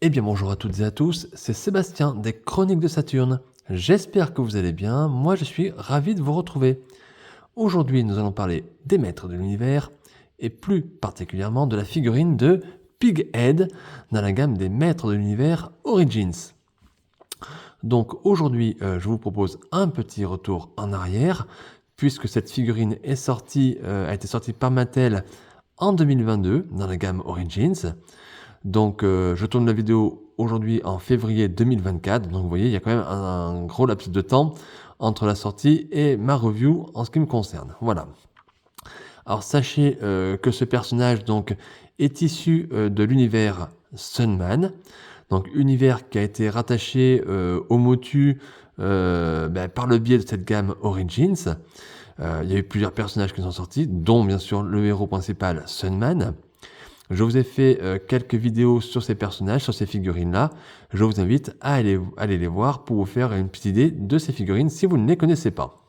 Eh bien bonjour à toutes et à tous, c'est Sébastien des Chroniques de Saturne. J'espère que vous allez bien, moi je suis ravi de vous retrouver. Aujourd'hui nous allons parler des maîtres de l'univers et plus particulièrement de la figurine de Pighead dans la gamme des maîtres de l'univers Origins. Donc aujourd'hui je vous propose un petit retour en arrière puisque cette figurine a été sortie par Mattel en 2022 dans la gamme Origins. Donc je tourne la vidéo aujourd'hui en février 2024, donc vous voyez il y a quand même un gros laps de temps entre la sortie et ma review en ce qui me concerne. Voilà. Alors sachez que ce personnage donc est issu de l'univers Sunman, donc univers qui a été rattaché au Motu par le biais de cette gamme Origins. Il y a eu plusieurs personnages qui sont sortis, dont bien sûr le héros principal Sunman. Je vous ai fait quelques vidéos sur ces personnages, sur ces figurines-là. Je vous invite à aller les voir pour vous faire une petite idée de ces figurines si vous ne les connaissez pas.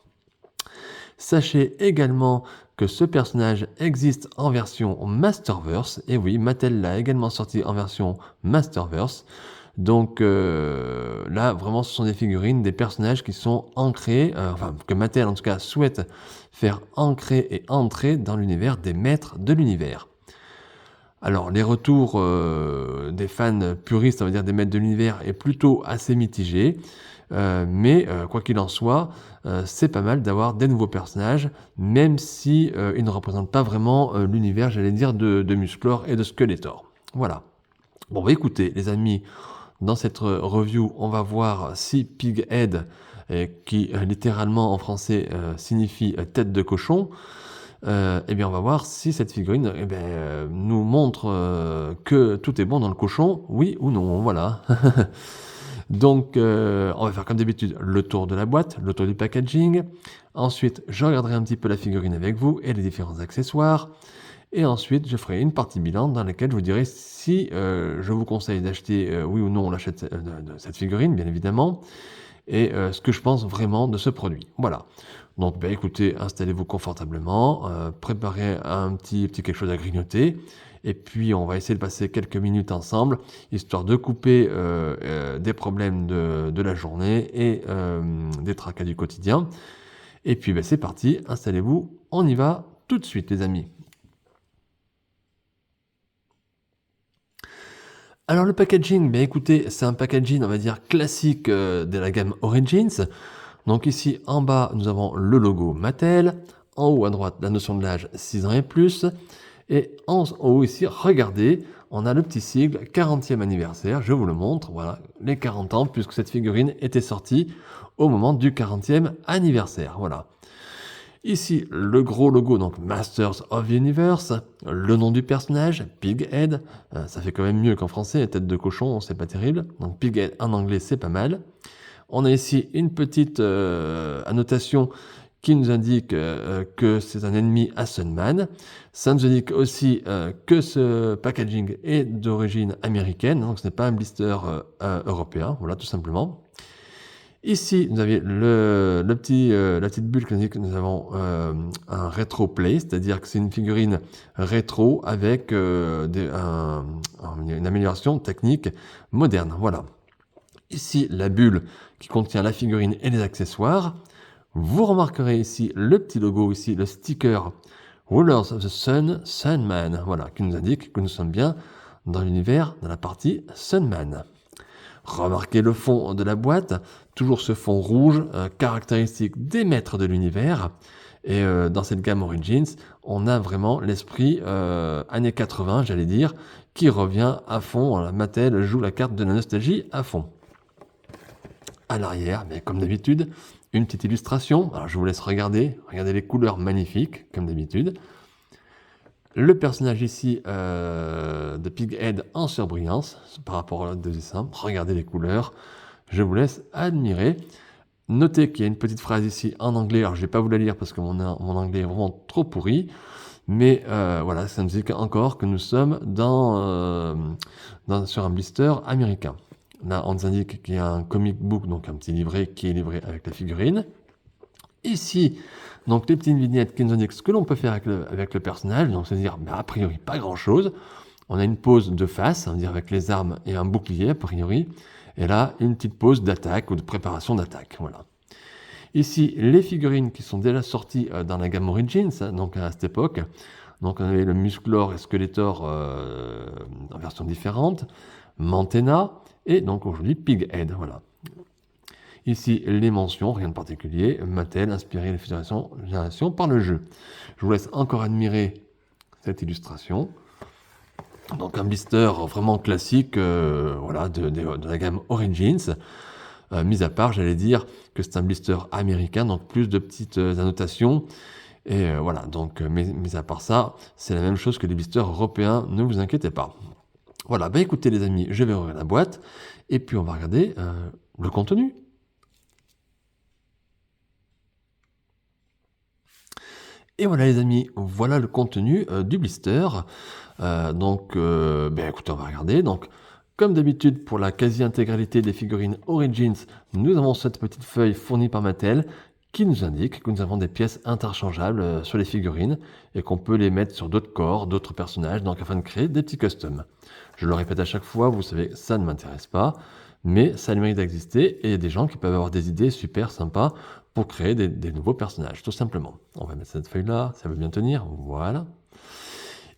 Sachez également que ce personnage existe en version Masterverse. Et oui, Mattel l'a également sorti en version Masterverse. Donc là, vraiment, ce sont des figurines, des personnages qui sont ancrés, que Mattel en tout cas souhaite faire ancrer et entrer dans l'univers des maîtres de l'univers. Alors, les retours des fans puristes, on va dire des maîtres de l'univers, est plutôt assez mitigé. Mais quoi qu'il en soit, c'est pas mal d'avoir des nouveaux personnages, même si ils ne représentent pas vraiment l'univers, j'allais dire, de Musclor et de Skeletor. Voilà. Bon, bah écoutez, les amis, dans cette review, on va voir si Pighead, qui littéralement en français signifie tête de cochon, eh bien on va voir si cette figurine nous montre que tout est bon dans le cochon, oui ou non, voilà. Donc on va faire comme d'habitude le tour de la boîte, le tour du packaging. Ensuite, je regarderai un petit peu la figurine avec vous et les différents accessoires. Et ensuite, je ferai une partie bilan dans laquelle je vous dirai si je vous conseille d'acheter, oui ou non, l'achat de cette figurine, bien évidemment, et ce que je pense vraiment de ce produit. Voilà. Donc, écoutez, installez-vous confortablement, préparez un petit quelque chose à grignoter, et puis on va essayer de passer quelques minutes ensemble, histoire de couper des problèmes de la journée et des tracas du quotidien. Et puis, c'est parti, installez-vous, on y va tout de suite, les amis. Alors le packaging, écoutez, c'est un packaging, on va dire, classique de la gamme Origins. Donc ici, en bas, nous avons le logo Mattel. En haut à droite, la notion de l'âge 6 ans et plus. Et en haut ici, regardez, on a le petit sigle 40e anniversaire. Je vous le montre, voilà, les 40 ans, puisque cette figurine était sortie au moment du 40e anniversaire. Voilà. Ici, le gros logo, donc Masters of the Universe, le nom du personnage, Pighead, ça fait quand même mieux qu'en français, tête de cochon, c'est pas terrible, donc Pighead en anglais, c'est pas mal. On a ici une petite annotation qui nous indique que c'est un ennemi à Sunman. Ça nous indique aussi que ce packaging est d'origine américaine, donc ce n'est pas un blister européen, voilà, tout simplement. Ici, vous avez la petite bulle qui indique que nous avons un rétro play, c'est-à-dire que c'est une figurine rétro avec une amélioration technique moderne. Voilà. Ici, la bulle qui contient la figurine et les accessoires. Vous remarquerez ici le petit logo, ici le sticker Rulers of the Sun, Sunman, voilà, qui nous indique que nous sommes bien dans l'univers, dans la partie Sunman. Remarquez le fond de la boîte, toujours ce fond rouge, caractéristique des maîtres de l'univers. Et dans cette gamme Origins, on a vraiment l'esprit années 80, j'allais dire, qui revient à fond. La Mattel joue la carte de la nostalgie à fond. À l'arrière, comme d'habitude, une petite illustration. Alors je vous laisse regarder les couleurs magnifiques, comme d'habitude. Le personnage ici de Pighead en surbrillance par rapport au dessin. Regardez les couleurs. Je vous laisse admirer. Notez qu'il y a une petite phrase ici en anglais. Alors je ne vais pas vous la lire parce que mon anglais est vraiment trop pourri. Mais voilà, ça nous indique encore que nous sommes sur un blister américain. Là, on nous indique qu'il y a un comic book, donc un petit livret qui est livré avec la figurine. Ici, donc les petites vignettes qui nous indiquent ce que l'on peut faire avec le personnage, donc c'est-à-dire a priori pas grand-chose. on a une pose de face, on va dire avec les armes et un bouclier a priori, et là une petite pose d'attaque ou de préparation d'attaque. Voilà. Ici, les figurines qui sont déjà sorties dans la gamme Origins, donc à cette époque. Donc on avait le Musclor et Skeletor en version différente, Mantenna et donc aujourd'hui Pighead. Voilà. Ici, les mentions, rien de particulier. Mattel, inspiré les futures générations par le jeu. Je vous laisse encore admirer cette illustration. Donc un blister vraiment classique voilà, de la gamme Origins. Mis à part, j'allais dire que c'est un blister américain, donc plus de petites annotations. Et voilà, donc mis à part ça, c'est la même chose que les blisters européens, ne vous inquiétez pas. Voilà, bah écoutez les amis, je vais ouvrir la boîte, et puis on va regarder le contenu. Et voilà les amis, voilà le contenu du blister. Donc, écoutez, on va regarder. Donc, comme d'habitude, pour la quasi-intégralité des figurines Origins, nous avons cette petite feuille fournie par Mattel qui nous indique que nous avons des pièces interchangeables sur les figurines et qu'on peut les mettre sur d'autres corps, d'autres personnages, donc afin de créer des petits customs. Je le répète à chaque fois, vous savez, ça ne m'intéresse pas, mais ça a le mérite d'exister et il y a des gens qui peuvent avoir des idées super sympas pour créer des nouveaux personnages, tout simplement. On va mettre cette feuille-là, ça veut bien tenir, voilà.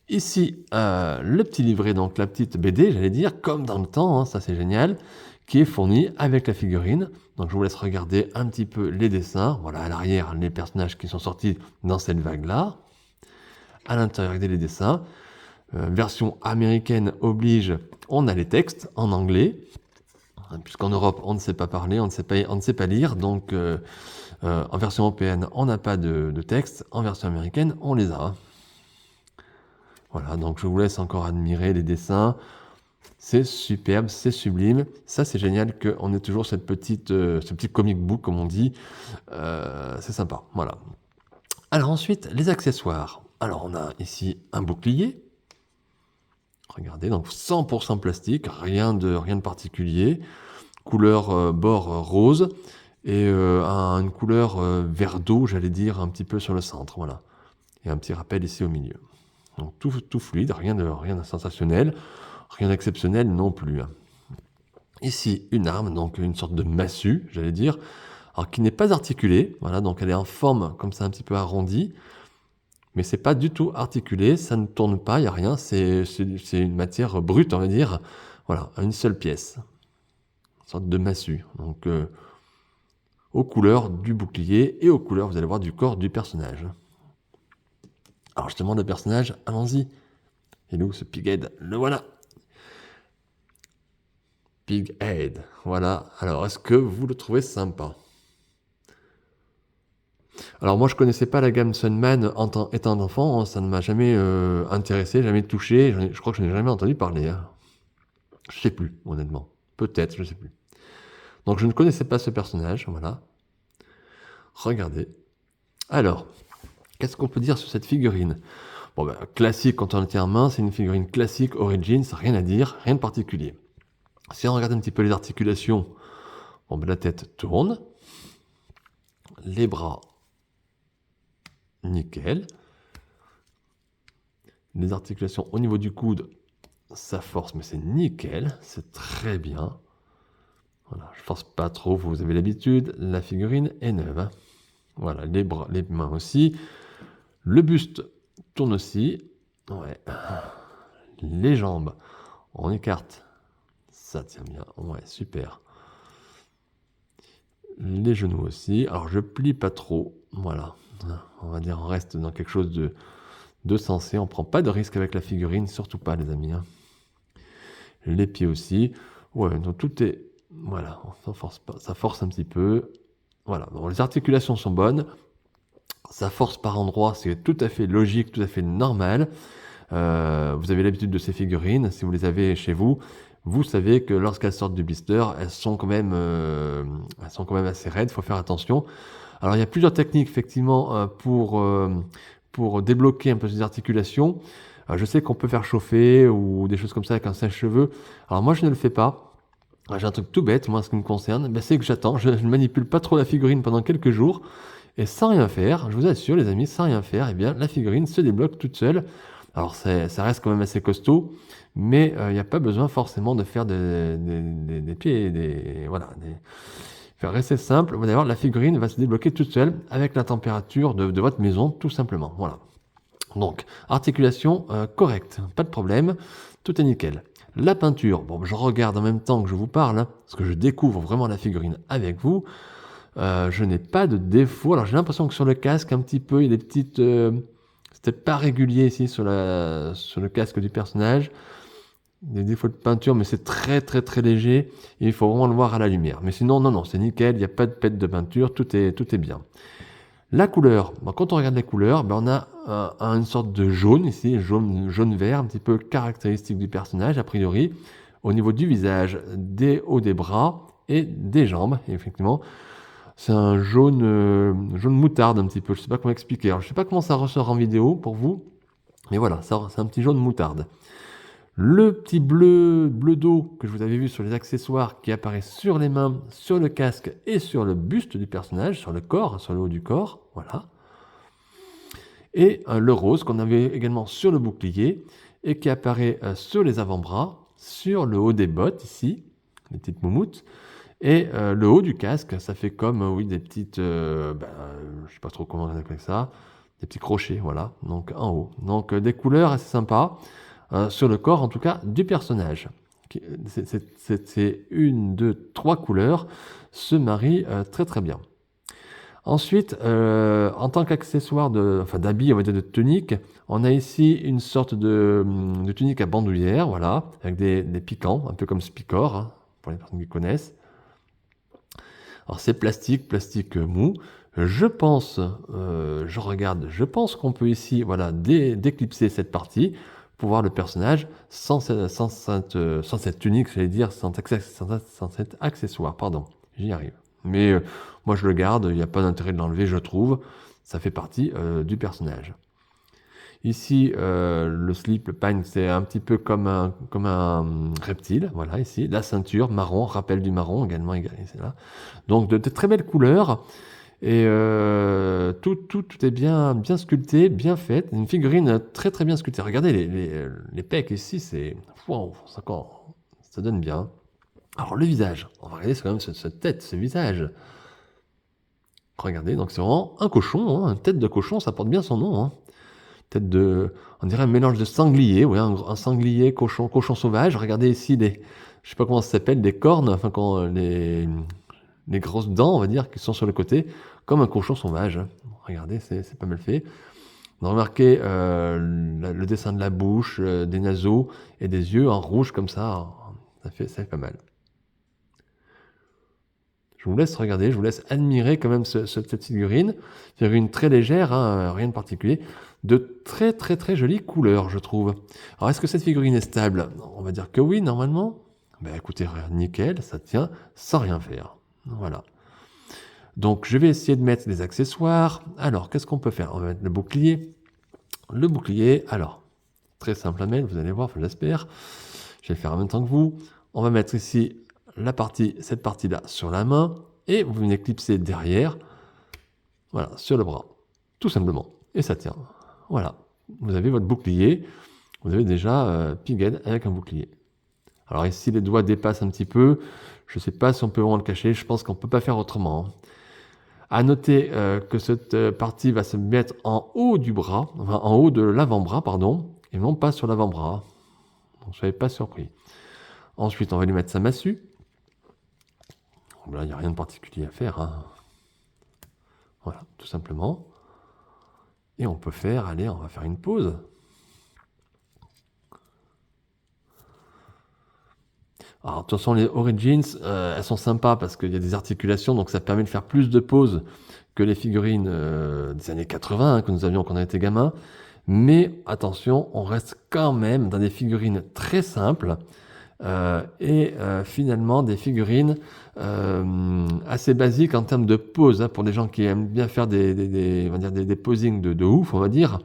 Ici, le petit livret, donc la petite BD, j'allais dire, comme dans le temps, hein, ça c'est génial, qui est fourni avec la figurine. Donc je vous laisse regarder un petit peu les dessins. Voilà, à l'arrière, les personnages qui sont sortis dans cette vague-là. À l'intérieur, regardez les dessins. Version américaine oblige, on a les textes en anglais. Puisqu'en Europe, on ne sait pas parler, on ne sait pas lire. Donc en version européenne, on n'a pas de texte. En version américaine, on les a. Voilà, donc je vous laisse encore admirer les dessins. C'est superbe, c'est sublime. Ça, c'est génial qu'on ait toujours ce petit comic book, comme on dit. C'est sympa, voilà. Alors ensuite, les accessoires. Alors on a ici un bouclier. Regardez, donc 100% plastique, rien de particulier. Couleur bord rose et une couleur vert d'eau, j'allais dire, un petit peu sur le centre. Voilà. Et un petit rappel ici au milieu. Donc tout fluide, rien de sensationnel, rien d'exceptionnel non plus. Ici, une arme, donc une sorte de massue, j'allais dire, alors qui n'est pas articulée, voilà, donc elle est en forme comme ça un petit peu arrondie, mais c'est pas du tout articulé, ça ne tourne pas, il n'y a rien, c'est une matière brute, on va dire, voilà, une seule pièce, une sorte de massue, donc aux couleurs du bouclier et aux couleurs, vous allez voir, du corps du personnage. Alors justement, le personnage, allons-y. Et nous, ce Pighead, le voilà. Pighead, voilà. Alors, est-ce que vous le trouvez sympa? Alors moi, je connaissais pas la gamme Sunman étant enfant, hein, ça ne m'a jamais intéressé, jamais touché, je crois que je n'ai jamais entendu parler. Hein. Je sais plus, honnêtement. Peut-être, je sais plus. Donc je ne connaissais pas ce personnage, voilà. Regardez. Alors, qu'est-ce qu'on peut dire sur cette figurine? Bon, classique quand on la tient en main, c'est une figurine classique Origins, rien à dire, rien de particulier. Si on regarde un petit peu les articulations, bon, la tête tourne, les bras, nickel. Les articulations au niveau du coude, ça force, mais c'est nickel, c'est très bien. Voilà, je force pas trop, vous avez l'habitude, la figurine est neuve. Hein. Voilà, les bras, les mains aussi. Le buste tourne aussi. Ouais. Les jambes, on écarte. Ça tient bien. Ouais, super. Les genoux aussi. Alors, je plie pas trop. Voilà. On va dire, on reste dans quelque chose de sensé. On prend pas de risque avec la figurine, surtout pas, les amis. Hein. Les pieds aussi. Ouais, donc tout est... Voilà, on force pas. Ça force un petit peu. Voilà. Bon, les articulations sont bonnes. Ça force par endroits, c'est tout à fait logique, tout à fait normal. Vous avez l'habitude de ces figurines, si vous les avez chez vous, vous savez que lorsqu'elles sortent du blister, elles sont quand même assez raides, il faut faire attention. Alors il y a plusieurs techniques effectivement pour débloquer un peu ces articulations. Je sais qu'on peut faire chauffer ou des choses comme ça avec un sèche-cheveux. Alors moi je ne le fais pas. J'ai un truc tout bête, moi, en ce qui me concerne, c'est que j'attends, je ne manipule pas trop la figurine pendant quelques jours, et sans rien faire, je vous assure les amis, sans rien faire, eh bien, la figurine se débloque toute seule, Alors ça reste quand même assez costaud, mais il n'y a pas besoin forcément de faire des pieds, voilà, faire rester simple. Vous allez voir, la figurine va se débloquer toute seule avec la température de votre maison, tout simplement. Voilà. Donc, articulation correcte, pas de problème, tout est nickel. La peinture, bon, je regarde en même temps que je vous parle, hein, parce que je découvre vraiment la figurine avec vous. Je n'ai pas de défaut. Alors j'ai l'impression que sur le casque, un petit peu, il y a des petites... c'était pas régulier ici sur le casque du personnage. Des défauts de peinture, mais c'est très très très léger. Et il faut vraiment le voir à la lumière. Mais sinon, non, c'est nickel, il n'y a pas de pète de peinture, tout est bien. La couleur, quand on regarde les couleurs, on a une sorte de jaune ici, jaune-vert, un petit peu caractéristique du personnage, a priori, au niveau du visage, des hauts des bras et des jambes, effectivement. C'est un jaune moutarde un petit peu, je ne sais pas comment expliquer. Alors, je ne sais pas comment ça ressort en vidéo pour vous, mais voilà, c'est un petit jaune moutarde. Le petit bleu d'eau que je vous avais vu sur les accessoires qui apparaît sur les mains, sur le casque et sur le buste du personnage, sur le corps, sur le haut du corps, voilà. Et le rose qu'on avait également sur le bouclier et qui apparaît sur les avant-bras, sur le haut des bottes ici, les petites moumoutes, et le haut du casque, ça fait comme oui, des petites, je ne sais pas trop comment on appelle ça, des petits crochets, voilà, donc en haut. Donc des couleurs assez sympas. Sur le corps en tout cas du personnage. C'est une, deux, trois couleurs se marient très très bien. Ensuite, en tant qu'accessoire d'habit, on va dire de tunique, on a ici une sorte de tunique à bandoulière, voilà, avec des piquants, un peu comme Spicor, hein, pour les personnes qui connaissent. Alors c'est plastique mou. Je pense qu'on peut ici, voilà, déclipser cette partie pour voir le personnage sans cette tunique, j'allais dire, sans cet accessoire, pardon, j'y arrive. Mais moi je le garde, il n'y a pas d'intérêt de l'enlever, je trouve, ça fait partie du personnage. Ici, le slip, le pagne, c'est un petit peu comme un reptile, voilà, ici. La ceinture, marron, rappel du marron également, c'est là. Donc de très belles couleurs. Et tout est bien sculpté, bien fait. Une figurine très très bien sculptée. Regardez les pecs ici, c'est... Wow, ça donne bien. Alors le visage, on va regarder quand même cette tête, ce visage. Regardez, donc c'est vraiment un cochon, hein, une tête de cochon, ça porte bien son nom. Hein. Tête on dirait un mélange de sanglier, ouais, un sanglier, cochon sauvage. Regardez ici je sais pas comment ça s'appelle, des cornes, enfin les grosses dents, on va dire, qui sont sur le côté, comme un cochon sauvage. Regardez, c'est pas mal fait. On a remarqué le dessin de la bouche, des naseaux et des yeux en rouge comme ça. Ça fait pas mal. Je vous laisse regarder, je vous laisse admirer quand même cette figurine. Figurine très légère, hein, rien de particulier. De très très très jolies couleurs, je trouve. Alors, est-ce que cette figurine est stable? On va dire que oui, normalement. Ben écoutez, nickel, ça tient sans rien faire. Voilà. Donc, je vais essayer de mettre des accessoires. Alors, qu'est-ce qu'on peut faire? On va mettre le bouclier. Le bouclier, alors, très simple à mettre, vous allez voir, j'espère. Je vais le faire en même temps que vous. On va mettre ici cette partie-là sur la main, et vous venez clipser derrière, voilà, sur le bras, tout simplement. Et ça tient. Voilà. Vous avez votre bouclier. Vous avez déjà Pighead avec un bouclier. Alors ici, les doigts dépassent un petit peu. Je ne sais pas si on peut vraiment le cacher. Je pense qu'on ne peut pas faire autrement. À noter que cette partie va se mettre en haut du bras, enfin en haut de l'avant-bras, pardon, et non pas sur l'avant-bras. Donc, ne soyez pas surpris. Ensuite, on va lui mettre sa massue. Là, il n'y a rien de particulier à faire. Hein. Voilà, tout simplement. Et on peut on va faire une pause. Alors, de toute façon, les Origins, elles sont sympas parce qu'il y a des articulations, donc ça permet de faire plus de pauses que les figurines des années 80 hein, que nous avions quand on était gamin. Mais attention, on reste quand même dans des figurines très simples et finalement des figurines assez basiques en termes de pose. Hein, pour des gens qui aiment bien faire des posings de ouf, on va dire,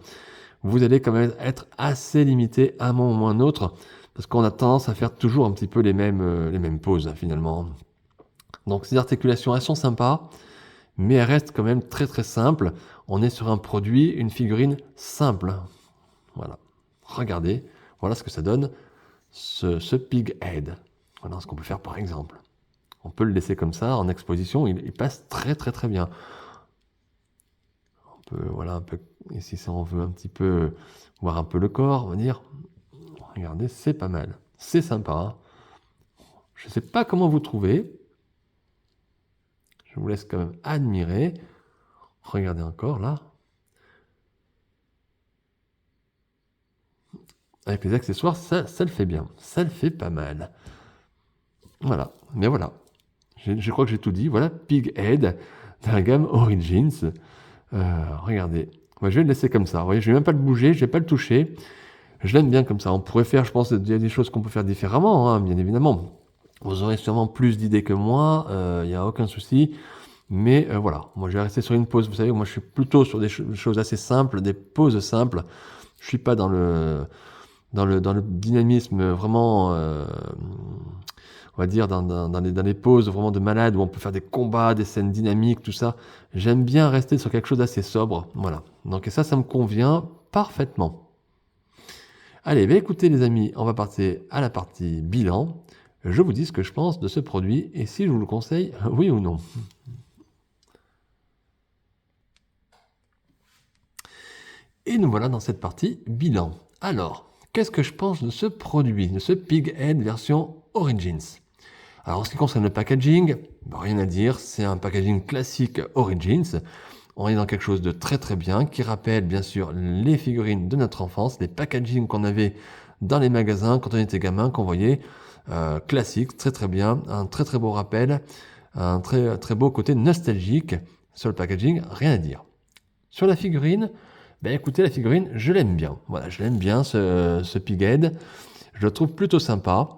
vous allez quand même être assez limité à un moment ou à un autre. Parce qu'on a tendance à faire toujours un petit peu les mêmes poses, hein, finalement. Donc ces articulations, elles sont sympas, mais elles restent quand même très très simples. On est sur un produit, une figurine simple. Voilà. regardez, voilà ce que ça donne, ce pig head. Voilà ce qu'on peut faire par exemple. On peut le laisser comme ça en exposition, il passe très très très bien. On peut, voilà, un peu, ici si on veut un petit peu voir un peu le corps, on va dire, regardez, c'est pas mal, c'est sympa. Hein. Je ne sais pas comment vous trouvez, je vous laisse quand même admirer. Regardez encore là. Avec les accessoires, ça le fait bien, ça le fait pas mal. Voilà, mais voilà, je crois que j'ai tout dit. Voilà, Pig Head dans la gamme Origins. Regardez, moi, je vais le laisser comme ça. Vous voyez, je ne vais même pas le bouger, je ne vais pas le toucher. Je l'aime bien comme ça. On pourrait faire, je pense, il y a des choses qu'on peut faire différemment, hein, bien évidemment. Vous aurez sûrement plus d'idées que moi, il n'y a aucun souci. Mais voilà, moi je vais rester sur une pause. Vous savez, moi je suis plutôt sur des choses assez simples, des pauses simples. Je suis pas dans le dynamisme vraiment, on va dire, dans les pauses vraiment de malade où on peut faire des combats, des scènes dynamiques, tout ça. J'aime bien rester sur quelque chose d'assez sobre. Voilà. Donc et ça me convient parfaitement. Allez, bah écoutez les amis, on va passer à la partie bilan. Je vous dis ce que je pense de ce produit et si je vous le conseille, oui ou non. Et nous voilà dans cette partie bilan. Alors, qu'est-ce que je pense de ce produit, de ce Pig Head version Origins? Alors en ce qui concerne le packaging, rien à dire, c'est un packaging classique Origins. On est dans quelque chose de très très bien, qui rappelle bien sûr les figurines de notre enfance, les packagings qu'on avait dans les magasins quand on était gamin, qu'on voyait, classique, très très bien, un très très beau rappel, un très très beau côté nostalgique sur le packaging, rien à dire. Sur la figurine, ben écoutez, la figurine, je l'aime bien. Voilà, je l'aime bien ce Pighead. Je le trouve plutôt sympa.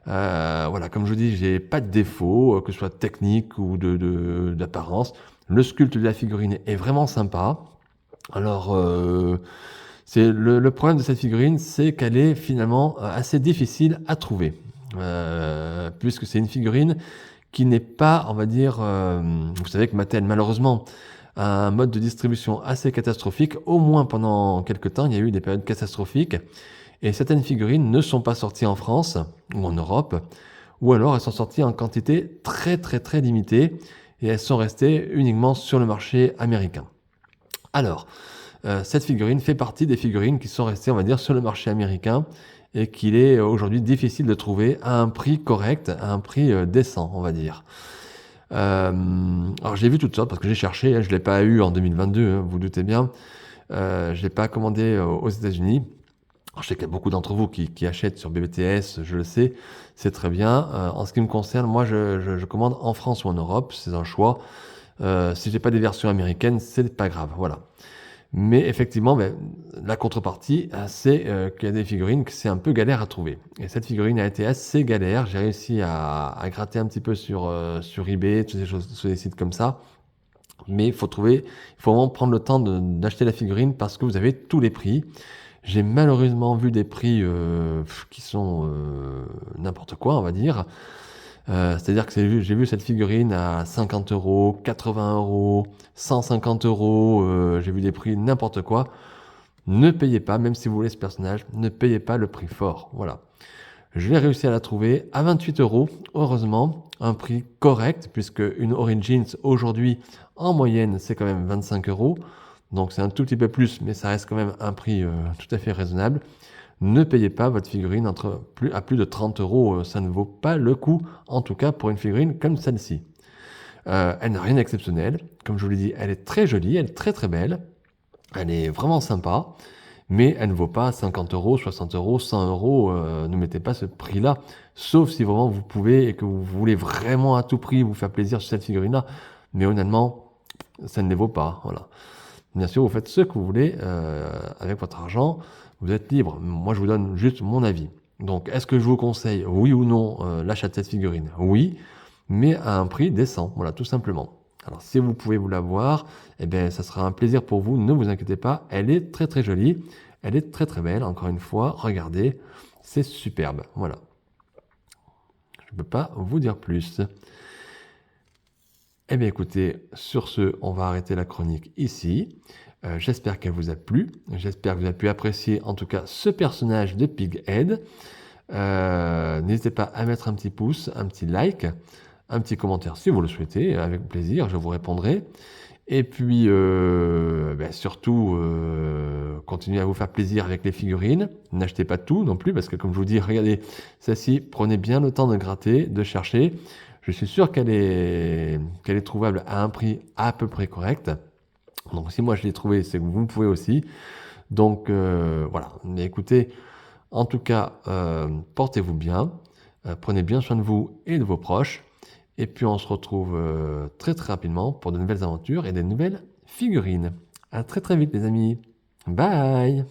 Voilà, comme je vous dis, j'ai pas de défaut, que ce soit technique ou d'apparence. Le sculpte de la figurine est vraiment sympa. Alors, c'est le problème de cette figurine, c'est qu'elle est finalement assez difficile à trouver. Puisque c'est une figurine qui n'est pas, on va dire, vous savez que Mattel, malheureusement, a un mode de distribution assez catastrophique. Au moins pendant quelques temps, il y a eu des périodes catastrophiques. Et certaines figurines ne sont pas sorties en France ou en Europe, ou alors elles sont sorties en quantité très très très limitée et elles sont restées uniquement sur le marché américain. Alors, cette figurine fait partie des figurines qui sont restées, on va dire, sur le marché américain et qu'il est aujourd'hui difficile de trouver à un prix correct, à un prix décent, on va dire. Alors j'ai vu toutes sortes parce que j'ai cherché, hein, je ne l'ai pas eu en 2022, hein, vous vous doutez bien. Je ne l'ai pas commandé aux États-Unis. Je sais qu'il y a beaucoup d'entre vous qui achètent sur BBTS, je le sais, c'est très bien. En ce qui me concerne, moi je commande en France ou en Europe, c'est un choix. Si j'ai pas des versions américaines, c'est pas grave, voilà. Mais effectivement, la contrepartie, c'est qu'il y a des figurines que c'est un peu galère à trouver. Et cette figurine a été assez galère. J'ai réussi à gratter un petit peu sur eBay, toutes ces choses, sur des sites comme ça. Mais il faut vraiment prendre le temps d'acheter la figurine parce que vous avez tous les prix. J'ai malheureusement vu des prix qui sont n'importe quoi, on va dire. C'est-à-dire que j'ai vu cette figurine à 50 euros, 80 euros, 150 euros. J'ai vu des prix n'importe quoi. Ne payez pas, même si vous voulez ce personnage, ne payez pas le prix fort. Voilà. Je l'ai réussi à la trouver à 28 euros, heureusement. Un prix correct, puisque une Origins aujourd'hui, en moyenne, c'est quand même 25 euros. Donc c'est un tout petit peu plus, mais ça reste quand même un prix tout à fait raisonnable. Ne payez pas votre figurine à plus de 30 euros, ça ne vaut pas le coup, en tout cas pour une figurine comme celle-ci. Elle n'a rien d'exceptionnel, comme je vous l'ai dit, elle est très jolie, elle est très très belle, elle est vraiment sympa, mais elle ne vaut pas 50 euros, 60 euros, 100 euros, ne mettez pas ce prix-là, sauf si vraiment vous pouvez et que vous voulez vraiment à tout prix vous faire plaisir sur cette figurine-là, mais honnêtement, ça ne les vaut pas, voilà. Bien sûr, vous faites ce que vous voulez avec votre argent. Vous êtes libre. Moi, je vous donne juste mon avis. Donc, est-ce que je vous conseille, oui ou non, l'achat de cette figurine? Oui, mais à un prix décent. Voilà, tout simplement. Alors, si vous pouvez vous l'avoir, eh bien, ça sera un plaisir pour vous. Ne vous inquiétez pas. Elle est très, très jolie. Elle est très, très belle. Encore une fois, regardez. C'est superbe. Voilà. Je ne peux pas vous dire plus. Eh bien écoutez, sur ce, on va arrêter la chronique ici. J'espère qu'elle vous a plu. J'espère que vous avez pu apprécier en tout cas ce personnage de Pighead. N'hésitez pas à mettre un petit pouce, un petit like, un petit commentaire si vous le souhaitez, avec plaisir, je vous répondrai. Et puis, surtout, continuez à vous faire plaisir avec les figurines. N'achetez pas tout non plus, parce que comme je vous dis, regardez, celle-ci, prenez bien le temps de gratter, de chercher. Je suis sûr qu'elle est trouvable à un prix à peu près correct. Donc si moi je l'ai trouvé, c'est que vous pouvez aussi. Donc voilà, mais écoutez, en tout cas, portez-vous bien, prenez bien soin de vous et de vos proches. Et puis on se retrouve très très rapidement pour de nouvelles aventures et des nouvelles figurines. À très très vite les amis. Bye!